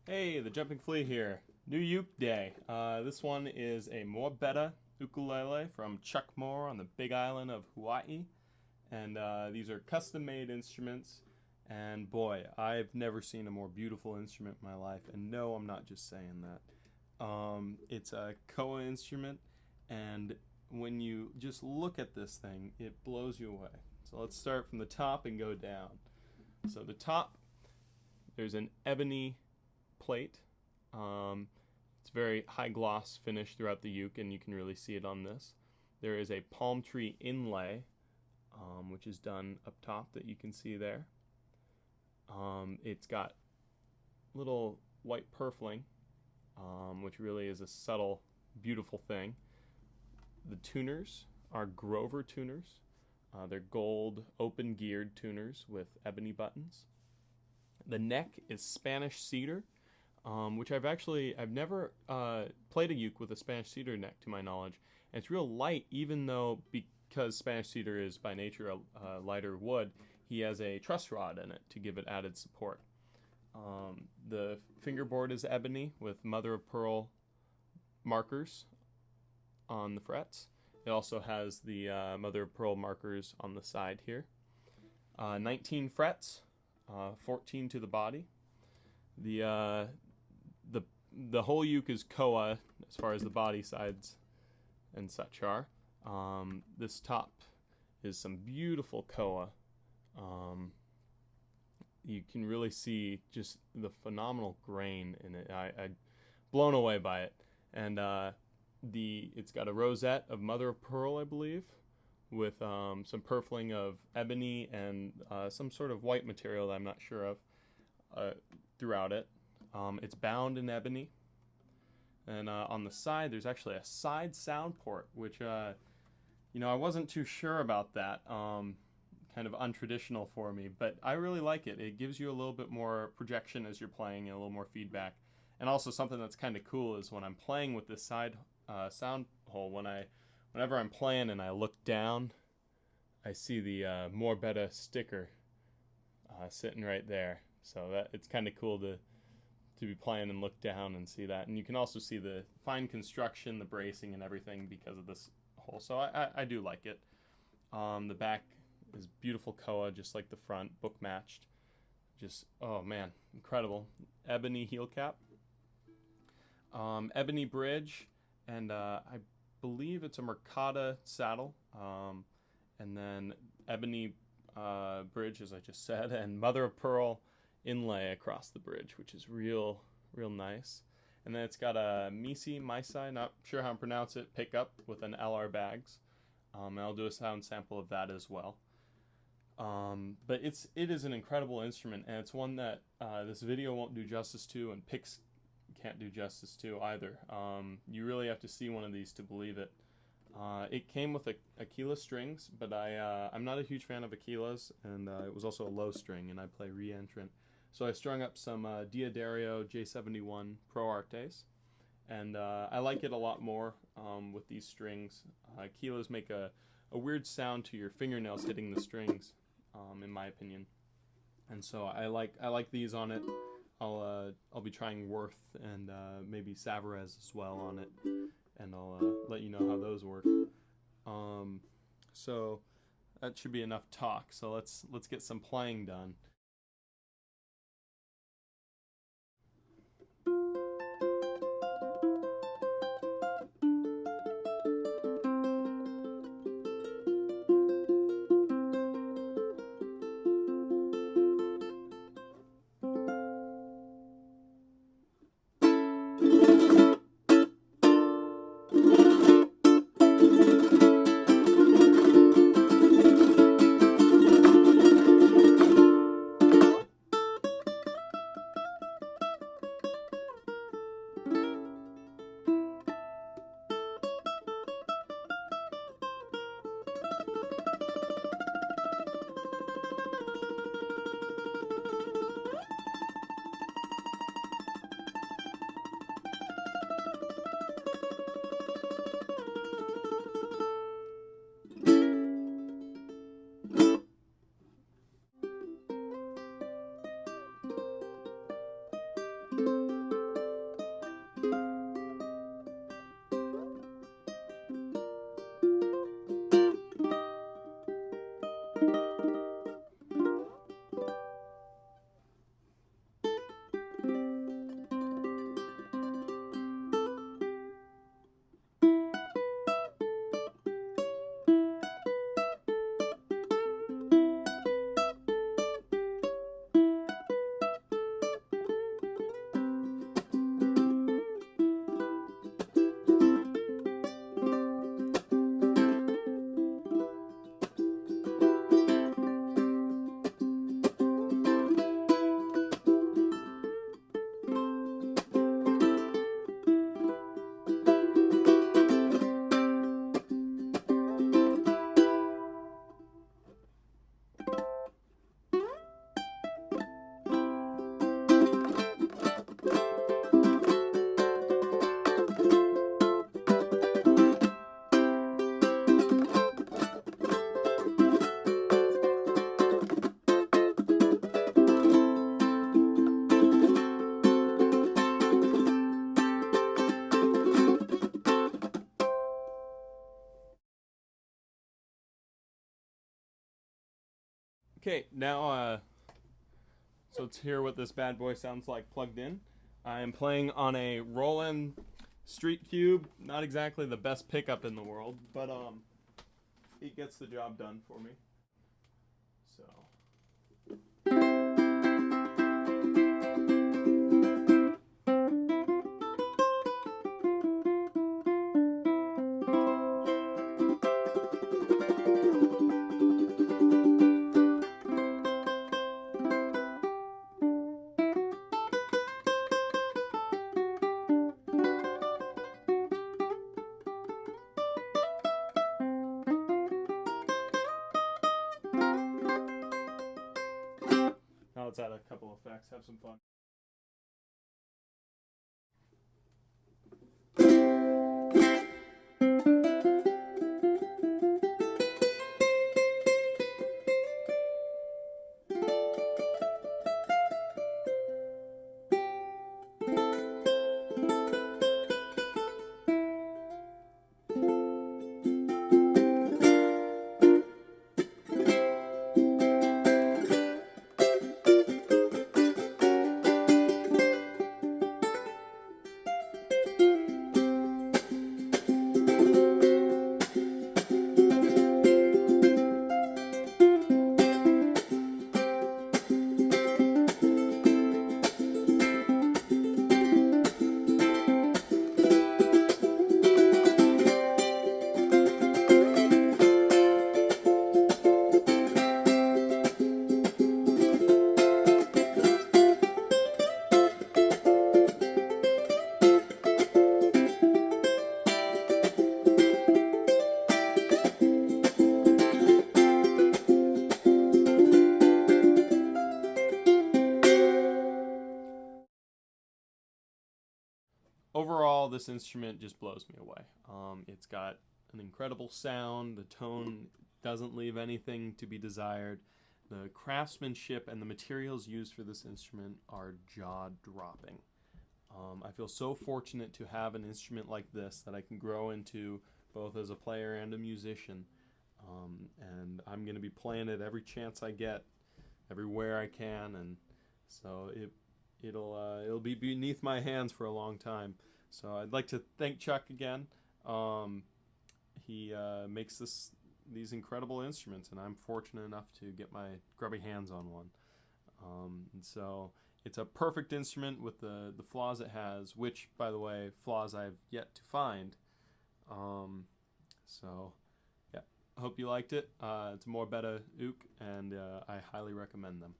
Hey, the Jumping Flea here. New uke day. This one is a Moore Bettah ukulele from Chuck Moore on the Big Island of Hawaii. And these are custom-made instruments. And boy, I've never seen a more beautiful instrument in my life. And no, I'm not just saying that. It's a koa instrument, and when you just look at this thing, it blows you away. So let's start from the top and go down. So the top, there's an ebony plate. It's very high gloss finish throughout the uke, and you can really see it on this. There is a palm tree inlay, which is done up top that you can see there. It's got little white purfling, which really is a subtle, beautiful thing. The tuners are Grover tuners. They're gold, open-geared tuners with ebony buttons. The neck is Spanish cedar, which I've never played a uke with a Spanish cedar neck to my knowledge. And it's real light, even though, because Spanish cedar is by nature a lighter wood, he has a truss rod in it to give it added support. The fingerboard is ebony with mother of pearl markers on the frets. It also has the mother of pearl markers on the side here. 19 frets, 14 to the body. The whole uke is koa as far as the body sides and such are. This top is some beautiful koa. You can really see just the phenomenal grain in it. I'm blown away by it. And it's got a rosette of mother of pearl, I believe, with some purfling of ebony and some sort of white material that I'm not sure of throughout it. It's bound in ebony. And on the side, there's actually a side sound port, which, I wasn't too sure about that. Kind of untraditional for me, but I really like it. It gives you a little bit more projection as you're playing and a little more feedback. And also something that's kind of cool is when I'm playing with this side sound hole, whenever I'm playing and I look down, I see the Moore Bettah sticker sitting right there. So that it's kind of cool to be playing and look down and see that. And you can also see the fine construction, the bracing and everything because of this hole. So I do like it. The back is beautiful koa, just like the front, book matched. Just, oh man, incredible. Ebony heel cap. Ebony bridge, and I believe it's a Mercata saddle. And then ebony bridge, as I just said, and mother of pearl inlay across the bridge, which is real nice. And then it's got a Misai, not sure how to pronounce it, pickup with an LR bags. And I'll do a sound sample of that as well. But it is an incredible instrument, and it's one that this video won't do justice to, and pics can't do justice to either. You really have to see one of these to believe it. It came with Aquila strings, but I'm not a huge fan of Aquilas, and it was also a low string, and I play re-entrant. So I strung up some Diodario J71 Pro Artes, and I like it a lot more with these strings. Aquilas make a weird sound to your fingernails hitting the strings, in my opinion. And so I like these on it. I'll be trying Worth and maybe Savarez as well on it, and I'll let you know how those work. So that should be enough talk. So let's get some playing done. Okay, now so let's hear what this bad boy sounds like plugged in. I am playing on a Roland Street Cube. Not exactly the best pickup in the world, but it gets the job done for me. So. Now let's add a couple effects, have some fun. Overall, this instrument just blows me away. It's got an incredible sound. The tone doesn't leave anything to be desired. The craftsmanship and the materials used for this instrument are jaw-dropping. I feel so fortunate to have an instrument like this that I can grow into both as a player and a musician. And I'm going to be playing it every chance I get, everywhere I can, and so it'll be beneath my hands for a long time. So I'd like to thank Chuck again. He makes these incredible instruments, and I'm fortunate enough to get my grubby hands on one. And so it's a perfect instrument with the flaws it has, which, by the way, flaws I've yet to find. So yeah, I hope you liked it. It's Moore Bettah Uke, and I highly recommend them.